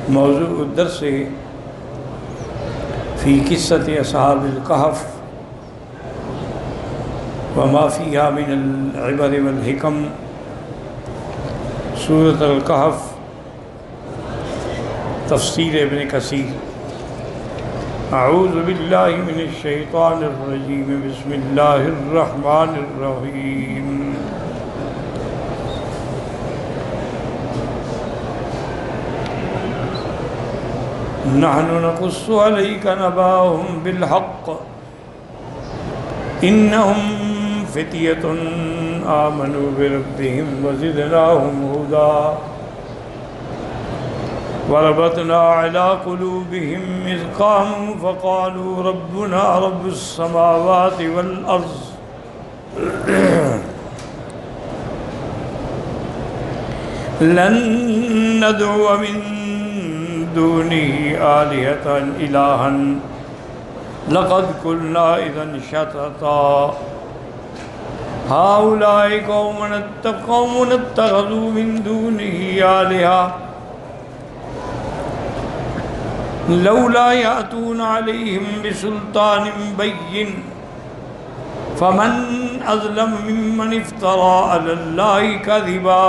موضوع الدرس فی قصۃ اصحاب الکہف وما فیہا من العبر والحکم، سورۃ الکہف، تفسیر ابن کثیر۔ اعوذ باللہ من الشیطان الرجیم، بسم اللہ الرحمن الرحیم۔ نحن نقص علیک نبأهم بالحق انہم فتیۃ آمنوا بربہم وزدناہم ہدی وربطنا علی قلوبہم اذ قاموا فقالوا ربنا رب السماوات والارض لن ندعو من دونه آلهة إلها لقد قلنا إذا شططا هؤلاء قوم اتخذوا من دونه آلهة لولا يأتون عليهم بسلطان بين فمن أظلم ممن افترى على الله كذبا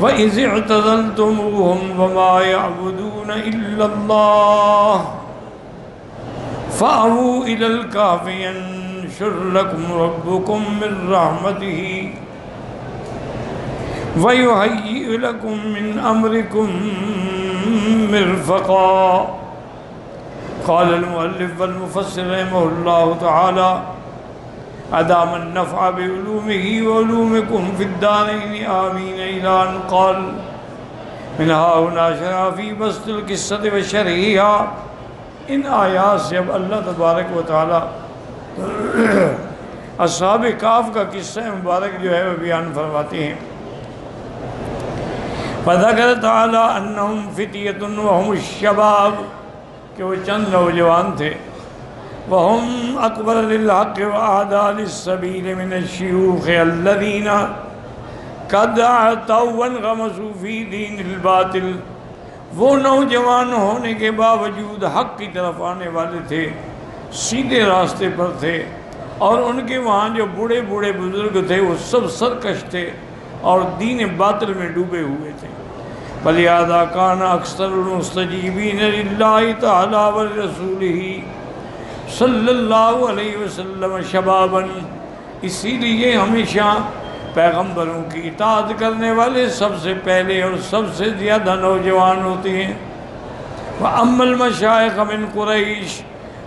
وَإِذِ اعْتَزَلْتُمُوهُمْ وَمَا يَعْبُدُونَ إِلَّا اللَّهَ فَأْوُوا إِلَى الْكَهْفِ يَنشُرْ لَكُمْ رَبُّكُمْ مِنْ رَحْمَتِهِ وَيُهَيِّئْ لَكُمْ مِنْ أَمْرِكُمْ مِرْفَقًا۔ قال المؤلف والمفسر رحمه الله تعالى ادام النفع بعلومه وعلومكم في الدارين آمين، إلى أن قال من ها هنا شرع في بسط القصة وشرحها۔ ان آیات سے اب اللہ تبارک و تعالی اصحاب کہف کا قصہ مبارک جو ہے وہ بیان فرماتے ہیں۔ فذکر تعالی انہم فتیۃ وہم الشباب، کہ وہ چند نوجوان تھے، وهم اکبر للحق واعداء للسبیل من الشیوخ الذین قد اعتوا وانغمسوا فی دین الباطل، وہ نوجوان ہونے کے باوجود حق کی طرف آنے والے تھے، سیدھے راستے پر تھے، اور ان کے وہاں جو بوڑھے بوڑھے بزرگ تھے وہ سب سرکش تھے اور دین باطل میں ڈوبے ہوئے تھے۔ فلہذا کان اکثر المستجیبین للہ تعالی ورسولہ صلی اللہ علیہ وسلم شباباً، اسی لیے ہمیشہ پیغمبروں کی اطاعت کرنے والے سب سے پہلے اور سب سے زیادہ نوجوان ہوتے ہیں۔ وَأَمَّا الْمَشَائِخَ مِنْ قُرَيْشٍ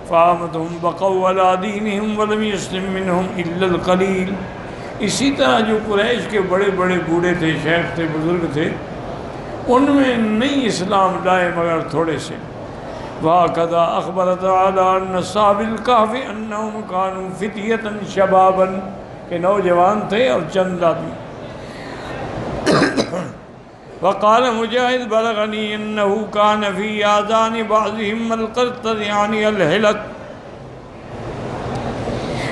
فَآمَتْهُمْ بَقَوْا عَلَىٰ دِينِهِمْ وَلَمْ يُسْلِمْ مِنْهُمْ إِلَّا الْقَلِيلُ، اسی طرح جو قریش کے بڑے بڑے بوڑھے تھے، شیخ تھے، بزرگ تھے، ان میں نہیں اسلام لائے مگر تھوڑے سے۔ وَهَكَذَا أَخْبَرَ تَعَالَىٰ عَنْ أَصْحَابِ الْكَهْفِ أَنَّهُمْ كَانُوا فِتْيَةً شَبَابًا، کہ نوجوان تھے اور چند آدمی۔ وقال مجاہد بلغنی انه كان في آذان بعضهم القرطر يعني الحلق،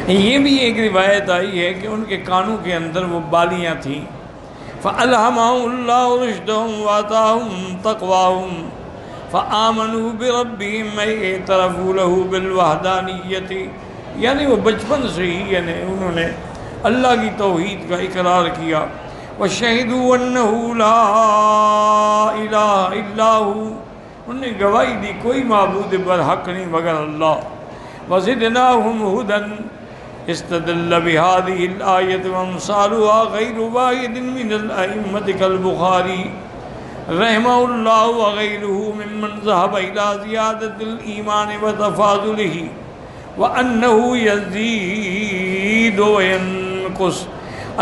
یہ بھی ایک روایت آئی ہے کہ ان کے کانوں کے اندر وہ بالیاں تھیں۔ فألهمهم الله رشدهم وآتاهم تقواهم فآمنوا بربهم أي اعترفوا له بالوحدانیت، یعنی وہ بچپن سے ہی انہوں نے اللہ کی توحید کا اقرار کیا۔ وشہدوا انہ لا الہ الا ہو، انہوں نے گواہی دی کوئی معبود برحق نہیں مگر اللہ۔ وزدناہم ہدی، استدل بهذه الآیۃ وامثالها غیر واحد من الائمۃ کالبخاری رحمہ اللہ وغیرہ ممن ذهب الى زیادۃ الایمان وتفاضلہ وانہ یزید وینقص۔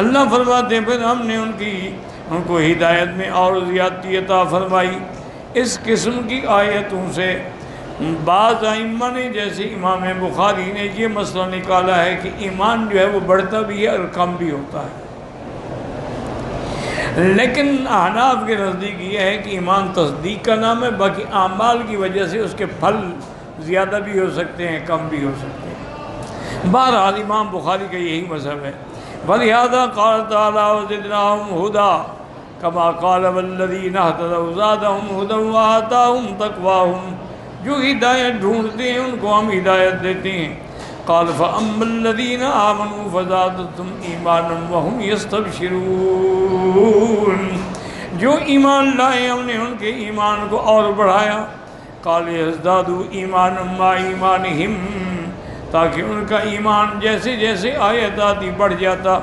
اللہ فرماتے ہیں پھر ہم نے ان کو ہدایت میں اور زیادتی عطا فرمائی۔ اس قسم کی آیتوں سے بعض ائمہ نے، جیسے امام بخاری نے یہ مسئلہ نکالا ہے کہ ایمان جو ہے وہ بڑھتا بھی ہے اور کم بھی ہوتا ہے۔ لیکن احناف کے نزدیک یہ ہے کہ ایمان تصدیق کا نام ہے، باقی اعمال کی وجہ سے اس کے پھل زیادہ بھی ہو سکتے ہیں، کم بھی ہو سکتے ہیں۔ بہرحال امام بخاری کا یہی مذہب ہے. وَلِهَذَا قَالَ تَعَالَىٰ وَزِدْنَاهُمْ هُدًى كَمَا قَالَ وَالَّذِينَ اهْتَدَوْا زَادَهُمْ هُدًى وَآتَاهُمْ تَقْوَاهُمْ. جو ہدایت ڈھونڈتے ہیں ان کو ہم ہدایت دیتے ہیں. قال فأما الذين آمنوا فزادتهم ایمانا وهم يستبشرون. جو ایمان لائے ہم نے ان کے ایمان کو اور بڑھایا. قال يزدادوا ایمانا مع ایمانهم، تاکہ ان کا ایمان جیسے جیسے آیت آتی بڑھ جاتا.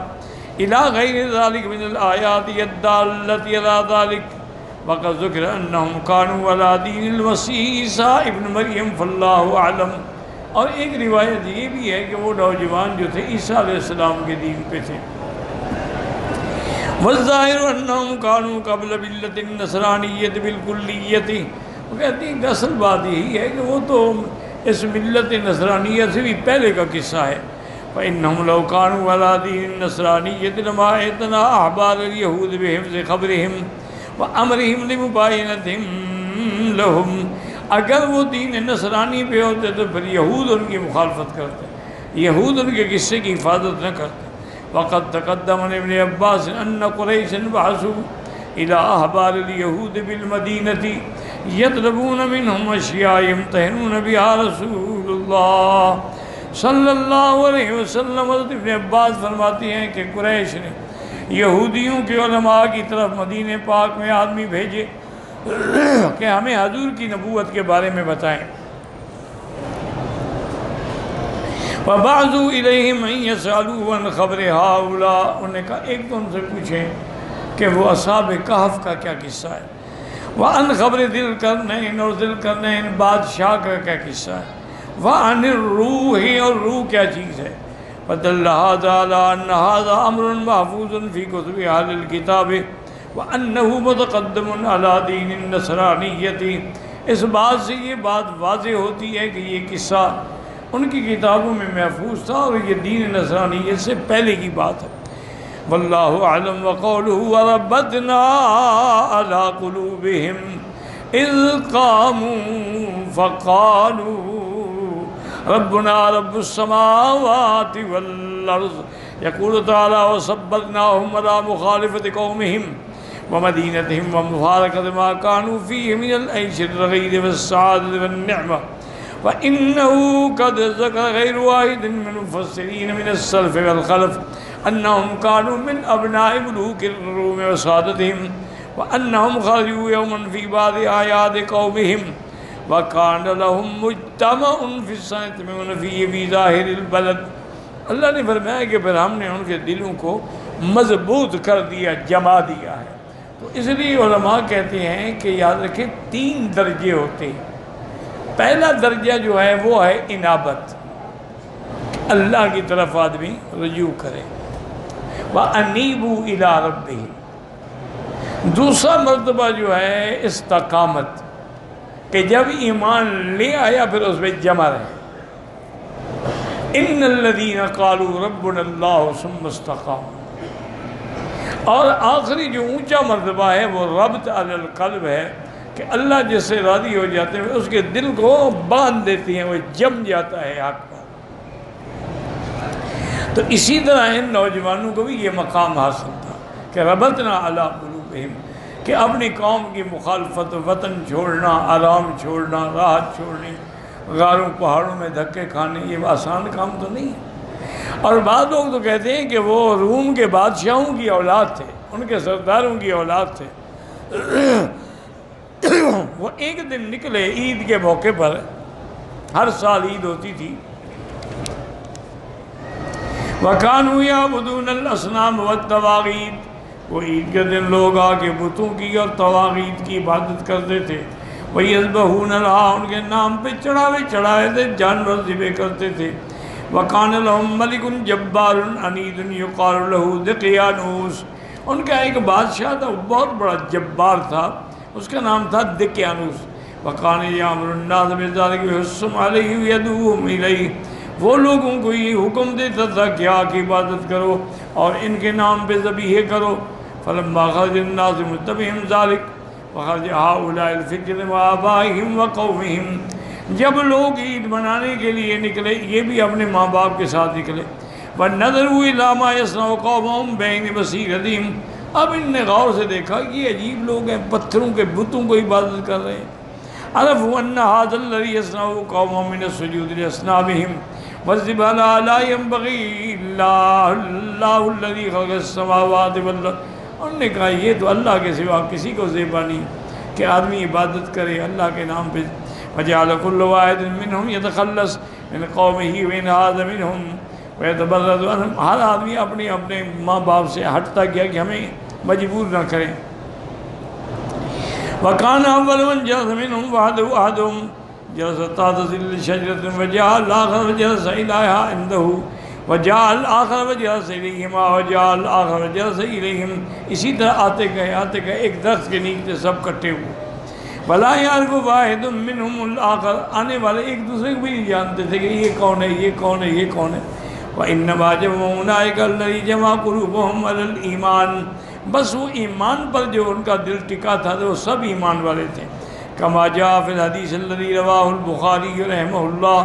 الى غیر ذلك من الآیات الدالة على ذلك. وقد ذکر انہم كانوا على دین المسیح عیسیٰ ابن مریم فاللہ اعلم. اور ایک روایت یہ بھی ہے کہ وہ نوجوان جو تھے عیسیٰ علیہ السلام کے دین پہ تھے. والظاہر انہم كانوا قبل ملت النصرانیت بالکلیت. وہ کہتے ہیں کہ اصل بات یہی ہے کہ وہ تو اس ملت نصرانیت سے بھی پہلے کا قصہ ہے. فإنہم لو كانوا على دین النصرانیت لما اعتنى احبار اليہود بحفظ خبرهم وامرهم لمباینتهم لهم. اگر وہ دین نصرانی پہ ہوتے تو پھر یہود ان کی مخالفت کرتے، یہود ان کے قصے کی حفاظت نہ کرتے. وقد تقدم عن ابن عباس ان قریشا بعثوا الى احبار اليہود بالمدینة یطلبون منهم اشیاء یمتحنون بها رسول اللہ صلی اللہ علیہ وسلم. حضرت ابن عباس فرماتے ہیں کہ قریش نے یہودیوں کے علماء کی طرف مدینہ پاک میں آدمی بھیجے کہ ہمیں حضور کی نبوت کے بارے میں بتائیں. فَبَعْضُوا إِلَيْهِمْ أَنْ يَسْأَلُوا عَنْ خَبْرِ هَؤُلَاءِ. انہوں نے کہا ایک تو ان سے پوچھیں کہ وہ اصحاب کہف کا کیا قصہ ہے. وَعَنْ خَبْرِ ذِي الْقَرْنَيْنِ اور ذی القرنین بادشاہ کا کیا قصہ ہے. وَعَنِ الرُّوحِ اور روح کیا چیز ہے. فَدَلَّ هَذَا عَلَىٰ أَنَّ هَذَا أَمْرٌ مَحْفُوظٌ فِي كُتُبِ أَهْلِ الْكِتَابِ وَأَنَّهُ مُتَقَدِّمٌ عَلَىٰ دِينِ النَّصْرَانِيَّةِ. اس بات سے یہ بات واضح ہوتی ہے کہ یہ قصہ ان کی کتابوں میں محفوظ تھا اور یہ دین نصرانیت سے پہلے کی بات ہے. واللہ اعلم. وقولہ وَرَبَّتْنَا عَلَىٰ قُلُوبِهِمْ إِذْ قَامُوا فَقَالُوا ربنا رب السماوات والارض. يقول تعالى وصبرناهم على مخالفة قومهم ومدينتهم ومفارقة ما كانوا فيه من العيش الرغيد والسعادة والنعمة. وإنه قد ذكر غير واحد من المفسرين من السلف والخلف أنهم كانوا من أبناء ملوك الروم وسادتهم وأنهم خرجوا يوما في بعض أعياد قومهم وَكَانَ لَهُمْ مُجْتَمَعٌ فِي السَّنَةِ فِي ظَاهِرِ الْبَلَدِ. اللہ نے فرمایا کہ پھر ہم نے ان کے دلوں کو مضبوط کر دیا، جما دیا ہے. تو اس لیے علماء کہتے ہیں کہ یاد رکھیں 3 درجے ہوتے ہیں. پہلا درجہ جو ہے وہ ہے انابت، اللہ کی طرف آدمی رجوع کرے. وَأَنِيبُوا إِلَىٰ رَبِّهِمْ. دوسرا مرتبہ جو ہے استقامت، کہ جب ایمان لے آیا پھر اس میں جمع رہے. ان الذین قالوا ربنا اللہ ثم استقاموا. اور آخری جو اونچا مرتبہ ہے وہ ربط علی القلب ہے کہ اللہ جس سے راضی ہو جاتے ہیں اس کے دل کو باندھ دیتی ہیں، وہ جم جاتا ہے حق پر. تو اسی طرح ان نوجوانوں کو بھی یہ مقام حاصل تھا کہ ربطنا علی قلوبہم، کہ اپنی قوم کی مخالفت، وطن چھوڑنا، آرام چھوڑنا، راحت چھوڑنی، غاروں پہاڑوں میں دھکے کھانے، یہ آسان کام تو نہیں ہے. اور بعض لوگ تو کہتے ہیں کہ وہ روم کے بادشاہوں کی اولاد تھے، ان کے سرداروں کی اولاد تھے. وہ ایک دن نکلے عید کے موقع پر، ہر سال عید ہوتی تھی. وَكَانُوا يَعْبُدُونَ الْأَصْنَامَ وَالطَّوَاغِيتَ. وہ عید کے دن لوگ آ کے بتوں کی اور طواغیت کی عبادت کرتے تھے. وَيَذْبَحُونَ لَهَا. ان کے نام پہ چڑھائے تھے، جانور ذبح کرتے تھے. وَكَانَ لَهُمْ مَلِكٌ جَبَّارٌ عَنِيدٌ يُقَالُ لَهُ دِقْيَانُوس. ان کا ایک بادشاہ تھا، بہت بڑا جبار تھا، اس کا نام تھا دقیانوس. وَكَانَ يَأْمُرُ النَّاسَ بِذَلِكَ وَيَحُثُّ عَلَيْهِ وَيَدْعُوهُمْ إِلَيْهِ. وہ لوگوں کو یہ حکم دیتا تھا کہ آ کی عبادت کرو اور ان کے نام پہ ذبیحے کرو. فلما خرج الناس متبعهم ذلك وخرج هؤلاء الفكر وآبائهم وقومهم. جب لوگ عید منانے کے لیے نکلے یہ بھی اپنے ماں باپ کے ساتھ نکلے، وَنَظَرُوا إِلَىٰ مَا يَصْنَعُ قَوْمُهُم بَيْنَ بَصِيرَتِهِمْ، اب ان نے غور سے دیکھا کہ یہ عجیب لوگ ہیں، پتھروں کے بتوں کو عبادت کر رہے ہیں۔ عرفوا أن هذا الذي يصنعه قوم من السجود لأصنامهم والجبال لا ينبغي الله الذي خلق السماوات والأرض، انہوں نے کہا یہ تو اللہ کے سوا کسی کو زیبا نہیں کہ آدمی عبادت کرے اللہ کے نام پہ۔ وجعل كل واحد منهم يتخلص من قومه وإن هذا منهم ويتبرد عنهم، ہر آدمی اپنے ماں باپ سے ہٹتا گیا کہ ہمیں مجبور نہ کریں۔ وَكَانَ أَوَّلُ مَنْ جَلَسَ مِنْهُمْ وَحْدَهُ أَحَدُهُمْ جَلَسَ تحت ظِلِّ شَجَرَةٍ وَجَاءَ الْآخَرُ وَجَلَسَ إِلَيْهَا عِنْدَهُ وَجَاءَ الْآخَرُ وَجَلَسَ إِلَيْهِمَا وَجَاءَ الْآخَرُ وَجَلَسَ إِلَيْهِمْ، اسی طرح آتے گئے ایک درخت کے نیچے سب کٹے ہوئے۔ وَلَا يَعْرِفُ وَاحِدٌ مِّنْهُمُ الْآخَرَ، آنے والے ایک دوسرے کو بھی نہیں جانتے تھے کہ یہ کون ہے یہ کون ہے یہ کون ہے۔ وَإِنَّمَا جَمَعُوا أُولَٰئِكَ الَّذِينَ جَمَعَ قُلُوبُهُمْ عَلَى الْإِيمَانِ، بس وہ ایمان پر جو ان کا دل ٹکا تھا تو وہ سب ایمان والے تھے۔ کما جاء فی الحدیث الذی رواہ البخاری رحمہ اللہ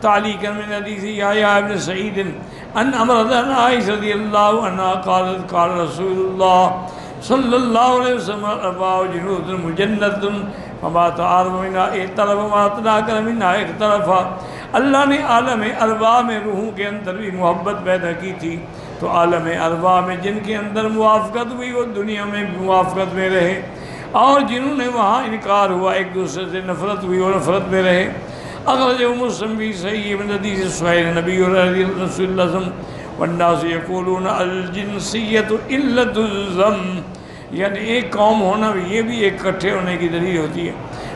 تعلیقا من حدیث یحییٰ بن سعید ان امرۃ عائشہ رضی اللہ عنہا قالت قال رسول اللہ صلی اللہ علیہ وسلم اربع جنود مجنۃ فما تعارف منها ائتلف وما تناکر منها اختلفا، اللہ نے عالم ارواح میں روحوں کے اندر بھی محبت پیدا کی تھی، تو عالم ارواح میں جن کے اندر موافقت ہوئی وہ دنیا میں موافقت میں رہے، اور جنہوں نے وہاں انکار ہوا ایک دوسرے سے نفرت ہوئی اور نفرت میں رہے۔ اخرجہ مسلم فی صحیح من حدیث سہیل نبی رسول اللہ صلی اللہ علیہ وسلم والناس یقولون الجنسیۃ علت الذم، یعنی ایک قوم ہونا یہ بھی ایک اکٹھے ہونے کی دلیل ہوتی ہے۔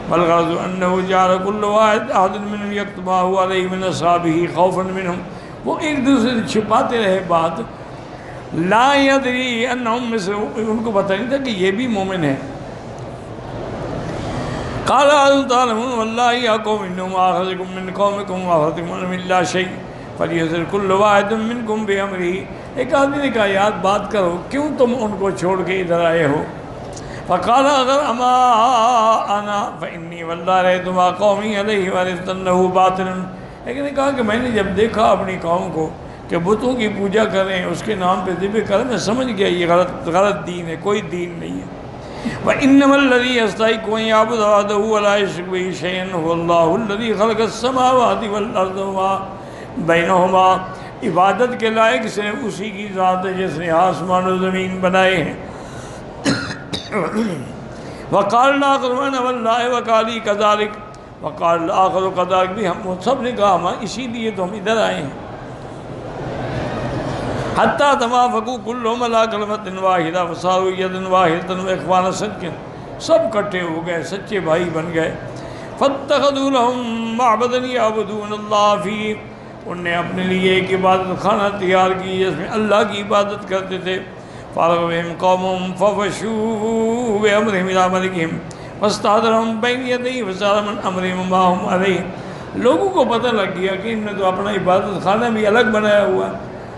والغرض انہ جعل کل واحد احد منهم یکتم ما هو علیہ من اصحابہ خوفا منهم، وہ ایک دوسرے سے چھپاتے رہے بات، لا یدری انہم مثل، ان کو پتہ نہیں تھا کہ یہ بھی مومن ہے۔ قال تعلمون واللہ یا قوم انما اخرجکم من قومکم واخرجکم من لا شیء فلیحذر کل واحد منکم بامرہ، ایک آدمی نے کہا یار بات کرو کیوں تم ان کو چھوڑ کے ادھر آئے ہو؟ فقال اگر اما انا فانی واللہ رأیتما قومی علیہ وعرفت انہ باطلا، لیکن نے کہا کہ میں نے جب دیکھا اپنی قوم کو کہ بتوں کی پوجا کریں اس کے نام پہ ذبح کریں، میں سمجھ گیا یہ غلط دین ہے، کوئی دین نہیں ہے۔ وَإِنَّمَا الَّذِي يَسْتَحِقُّ أَن يَعْبُدَ وَحْدَهُ وَلَا يُشْرِكَ بِهِ شَيْئًا هُوَ اللَّهُ الَّذِي خَلَقَ السَّمَاوَاتِ وَالْأَرْضَ وَمَا بَيْنَهُمَا، عبادت کے لائق صرف اسی کی ذات ہے جس نے آسمان و زمین بنائے ہیں۔ وَقَالَ الْآخَرُ أَنَا وَاللَّهِ وَقَالِي كَذَلِكَ، وَقَالَ الْآخَرُ كَذَلِكَ، بھی ہم سب نے کہا ہم اسی لیے تو ہم ادھر آئے ہیں۔ حتیٰ توافقوا كلهم على كلمة واحدة وصاروا يدا واحدة وإخوانا صدقا، سب کٹھے ہو گئے سچے بھائی بن گئے۔ فاتخذوا لهم معبدا يعبدون الله فيه، ان نے اپنے لیے ایک عبادت خانہ تیار کی جس میں اللہ کی عبادت کرتے تھے۔ فارغ بهم قومهم فوشوا بأمرهم إلى ملكهم واستحضرهم بين يديه فصار من أمرهم ما هم عليه، لوگوں کو پتہ لگ گیا کہ انہوں نے تو اپنا عبادت خانہ بھی الگ بنایا ہوا ہے،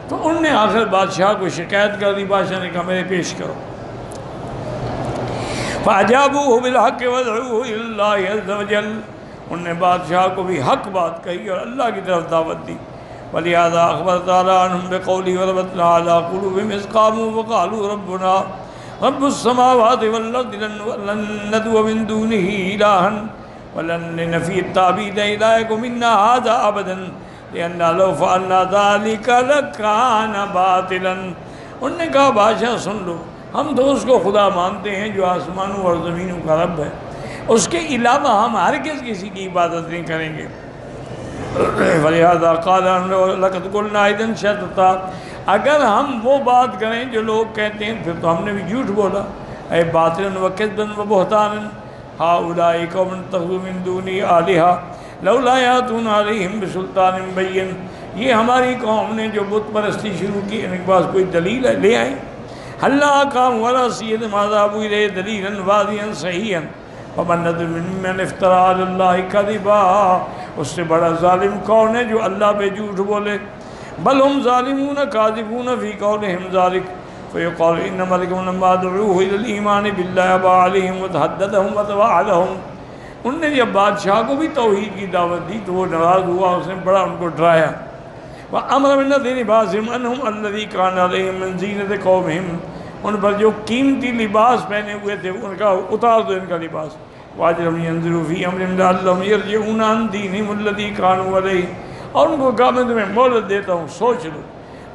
تو ان نے آخر بادشاہ کو شکایت کر دی، بادشاہ نے کہا میرے پیش کرو۔ فَأَجَابُوهُ بِالْحَقِّ وَدْعُوهُ إِلَى اللَّهِ عَزَّ وَجَلَّ، ان نے بادشاہ کو بھی حق بات کہی اور اللہ کی طرف دعوت دی۔ وَلِهَذَا أَخْبَرَ تَعَالَىٰ عَنْهُمْ بِقَوْلِهِ وَرَبَطْنَا عَلَىٰ قُلُوبِهِمْ إِذْ قَامُوا وَقَالُوا رَبُّنَا رَبُّ السَّمَاوَاتِ وَالْأَرْضِ لَن نَّدْعُوَ مِن دُونِهِ إِلَٰهًا وَلَن نَّفِيَ التَّعْبِيدَ إِلَٰهِكُمْ مِنَّا هَٰذَا أَبَدًا لِأَنَّا لَوْ فَعَلْنَا ذَلِكَ لَكَانَ بَاطِلًا، انہوں نے کہا بادشاہ سن لو، ہم تو اس کو خدا مانتے ہیں جو آسمانوں اور زمینوں کا رب ہے، اس کے علاوہ ہم ہرگز کسی کی عبادت نہیں کریں گے۔ وَلِهَذَا قَالَ لَقَدْ قُلْنَا إِذًا شَطَطًا، اگر ہم وہ بات کریں جو لوگ کہتے ہیں پھر تو ہم نے بھی جھوٹ بولا۔ اے باطلاً وَكَذْبًا وَبُهْتَانًا هَؤُلَاءِ قَوْمٌ اتَّخَذُوا مِن دُونِي آلِهَةً لولا یاتون علیہم بسلطان بین، یہ ہماری قوم نے جو بت پرستی شروع کی ان کے پاس کوئی دلیل ہے لے آئیں۔ حلا قام ولا سید مذهب الیہ دلیلا واضحا صحیحا فمن ظلم ممن افترى علی اللہ کذبا، اس سے بڑا ظالم کون ہے جو اللہ پہ جھوٹ بولے؟ بل ہم ظالمون کاذبون فی قولہم ذلک فیقال انما لکم لما دعوه الى الايمان بالله ابا علیہم وتحددهم وتوعدهم، ان نے جب بادشاہ کو بھی توحید کی دعوت دی تو وہ ناراض ہوا، اس نے بڑا ان کو ڈرایا۔ وَأَمْرَ مِنَ الَّذِينَ بَعْضِهِمْ أَنْهُمْ الَّذِي كَانَ عَلَيْهِمْ مِنْ زِينَةِ قَوْمِهِمْ، ان پر جو قیمتی لباس پہنے ہوئے تھے ان کا اتار دو، ان کا لباس۔ وَأَجْرَهُمْ يَنظُرُوا فِي أَمْرِهِمْ لَعَلَّهُمْ يَرْجِعُونَ عَنْ دِينِهِمُ الَّذِي كَانُوا عَلَيْهِ، اور ان کو کہا میں تمہیں مہلت دیتا ہوں، سوچ لو،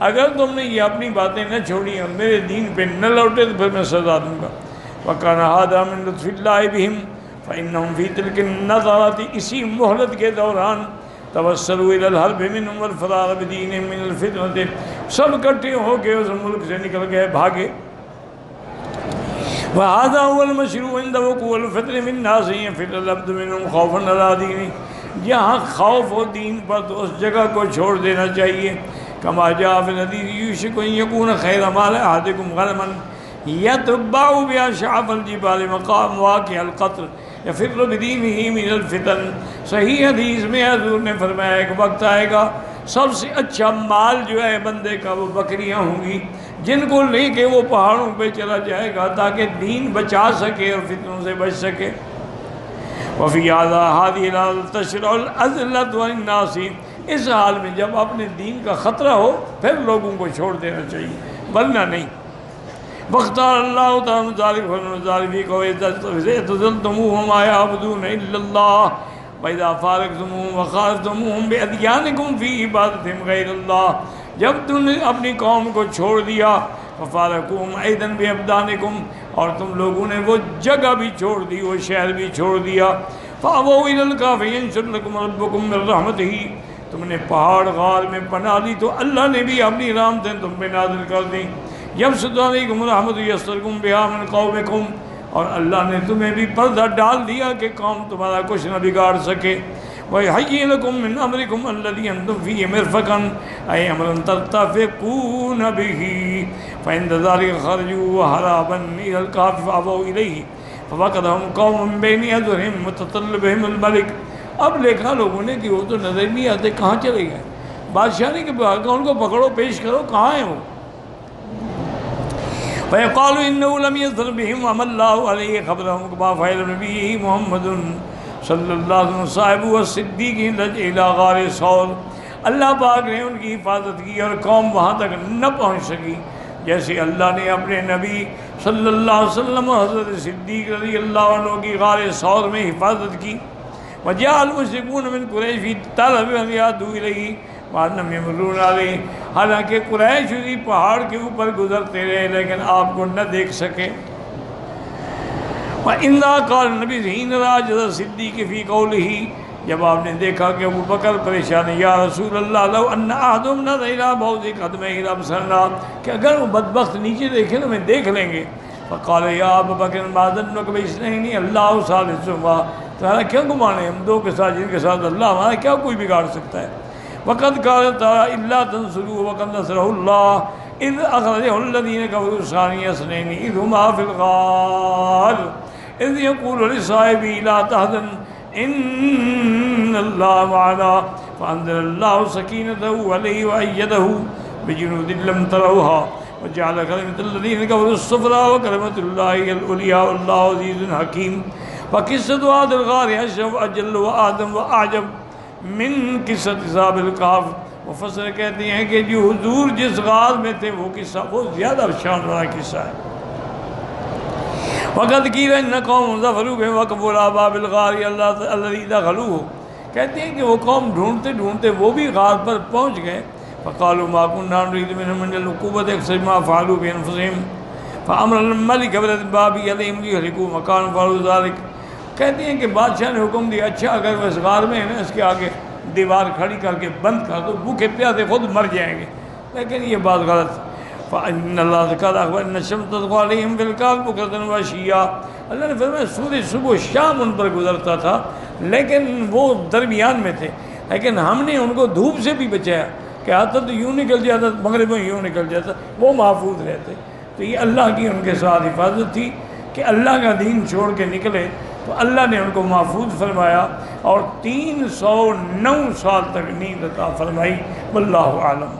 اگر تم نے یہ اپنی باتیں نہ چھوڑی اور میرے دین پہ نہ لوٹے تو پھر میں سزا دوں گا۔ وَكَانَ هَذَا مِنْ لُطْفِ اللَّهِ بِهِمْ فَإِنَّهُمْ فِي تِلْكَ النَّظَرَاتِ، اسی مہلت کے دوران توسلوا الى الحرب منهم والفرار بدینهم من الفتنة، سب اکٹھے ہو کے اس ملک سے نکل گئے، بھاگے۔ وهذا هو المشروع عند وقوع الفتن من الناس ينفر العبد منهم خوفا على دينه، جہاں خوف ہو دین پر تو اس جگہ کو چھوڑ دینا چاہیے۔ كما جاء في الحديث يوشك ان يكون خير مال احدكم غنما يتبع بها شعب الجبال مواقع القطر یفر بدینہ من الفتن، صحیح حدیث میں حضور نے فرمایا ایک وقت آئے گا سب سے اچھا مال جو ہے بندے کا وہ بکریاں ہوں گی جن کو لے کے وہ پہاڑوں پہ چلا جائے گا تاکہ دین بچا سکے اور فتنوں سے بچ سکے۔ وفی هذه تشرع العزلۃ والناس، اس حال میں جب اپنے دین کا خطرہ ہو پھر لوگوں کو چھوڑ دینا چاہیے، ورنہ نہیں۔ واختار اللہ تعالیٰ ذالک فی قوله اعتزلتموهم ما يعبدون الا الله واذا فارقتموهم وخالفتموهم بادیانکم فی عبادتهم غیر اللہ، جب تم نے اپنی قوم کو چھوڑ دیا، ففارقوهم ایضا بابدانکم، اور تم لوگوں نے وہ جگہ بھی چھوڑ دی، وہ شہر بھی چھوڑ دیا، فابوا الی الکهف ینشر لکم ربکم من رحمتہ، تم نے پہاڑ غار میں پناہ لی تو اللہ نے بھی اپنی رحمتیں تم پہ نازل کر دیں۔ یبسط علیکم رحمتہ یسترکم بہا من قومکم، اور اللہ نے تمہیں بھی پردہ ڈال دیا کہ قوم تمہارا کچھ نہ بگاڑ سکے۔ وَيَحْيِي لَكُم مِّنْ أَمْرِكُمْ الَّذِي أَنْتُمْ فِيهِ مِرْفَقًا أَيْ أَمْرًا تَرْتَفِقُونَ بِهِ فَعِندَ ذَلِكَ خَرَجُوا هَرَبًا إِلَى الْكَهْفِ فَأَبَوْا إِلَيْهِ فَفَقَدَهُمْ قَوْمٌ مِّنْ بَيْنِ أَظْهُرِهِمْ مُتَطَلِّبُهُمُ الْمَلِكُ، اب دیکھا لوگوں نے کہ وہ تو نظر نہیں آتے، کہاں چلے گئے؟ بادشاہ نے کہا ان کو پکڑو، پیش کرو، کہاں ہیں وہ؟ فَيَقَالُوا إِنَّهُ لَمْ يَظْهَرْ بِهِمْ وَمَا اللَّهُ عَلَيْهِ خَبْرَهُمْ كَمَا فَعَلَ بِنَبِيِّهِ مُحَمَّدٌ صلی اللہ علیہ وسلم صاحب والصدیق إِلَى غار ثور، اللہ پاک نے ان کی حفاظت کی اور قوم وہاں تک نہ پہنچ سکی جیسے اللہ نے اپنے نبی صلی اللہ علیہ وسلم اور حضرت صدیق رضی اللہ عنہ کی غار ثور میں حفاظت کی۔ وَجَاءَ الْمُشْرِكُونَ مِنْ قُرَيْشٍ فِي طَلَبِ أَنْ يَأْتُوا إِلَيْهِ وَأَنَّهُمْ يَمُرُّونَ عَلَيْهِ، حالانکہ قریش اسی پہاڑ کے اوپر گزرتے رہے لیکن آپ کو نہ دیکھ سکے۔ وَإِنَّا قَالَ النَّبِيُّ حِينَ رَأَى جَزَعَ الصِّدِّيقِ فِي قَوْلِهِ، جب آپ نے دیکھا کہ ابو بکر پریشان ہے، یا رسول اللہ لو ان احدهم نظر الى بعض قدميه لابصرنا، کہ اگر وہ بدبخت نیچے دیکھیں تو ہمیں دیکھ لیں گے۔ فقال یا ابو بکر ما ظنك باثنين الله ثالثهما، تمہارا کیا گمان ہے ہم دو کے ساتھ جن کے ساتھ اللہ ہمارا کیا کوئی بگاڑ سکتا ہے؟ وقد قال تعالی الا تنصروا وقد نصره الله اذ اخرجه الذين كفروا ثاني اثنين اذ هما في الغار اذ يقول لصاحبه لا تحزن ان الله معنا فانزل الله سكينته عليه وايده بجنود لم تروها وجعل كلمة الذين كفروا السفلى وكلمة الله العليا والله عزيز حكيم۔ وقصة هذا الغار اشرف اجل واعظم واعجب من قصة اصحاب الکہف، مفسر کہتے ہیں کہ جو حضور جس غار میں تھے وہ قصہ بہت زیادہ شان والا قصہ ہے۔ وقد قیل ان قوم ظفروا بهم وقفوا باب الغار الذي دخلوه، کہتے ہیں کہ وہ قوم ڈھونڈتے ڈھونڈتے وہ بھی غار پر پہنچ گئے۔ فقالوا ما كنا نريد منهم من العقوبة اكثر ما فعلوا بانفسهم فامر الملك بالباب عليهم ليهلكوا مكان فعلوا ذلك، کہتے ہیں کہ بادشاہ نے حکم دیا اچھا اگر وہ اس غار میں ہے نا اس کے آگے دیوار کھڑی کر کے بند کر دو، بھوکے پیاسے خود مر جائیں گے، لیکن یہ بات غلط۔ فَإِنَّ اللَّهَ قَدْ أَخْبَرَ أَنَّ الشَّمْسَ تَطْلُعُ عَلَيْهِمْ بِالْكَهْفِ بُكْرَةً وَعَشِيًّا، اللہ نے فرمایا سورج صبح و شام ان پر گزرتا تھا لیکن وہ درمیان میں تھے، لیکن ہم نے ان کو دھوپ سے بھی بچایا کہ آتا تو یوں نکل جاتا، مغرب میں یوں نکل جاتا، وہ محفوظ رہتے۔ تو یہ اللہ کی ان کے ساتھ حفاظت تھی کہ اللہ کا دین چھوڑ کے نکلے تو اللہ نے ان کو محفوظ فرمایا اور 309 سال تک نیند عطا فرمائی۔ واللہ اعلم۔